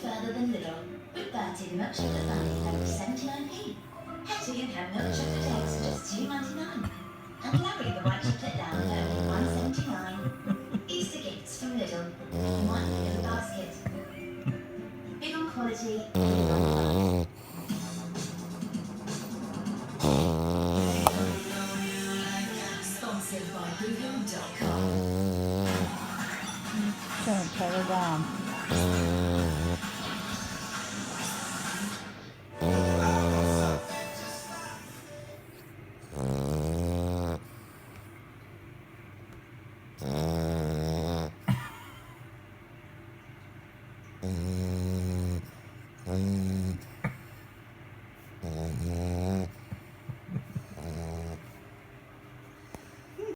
further than Lidl with Bertie the milk chocolate bunny for only 79p. Hetty and ham milk chocolate eggs for just 2.99. And Larry the white chocolate lamb for only 1.79. Easter gifts from Lidl in one little basket. Big on quality, big on price. Sponsored by Boohoo.com. Don't tear it down.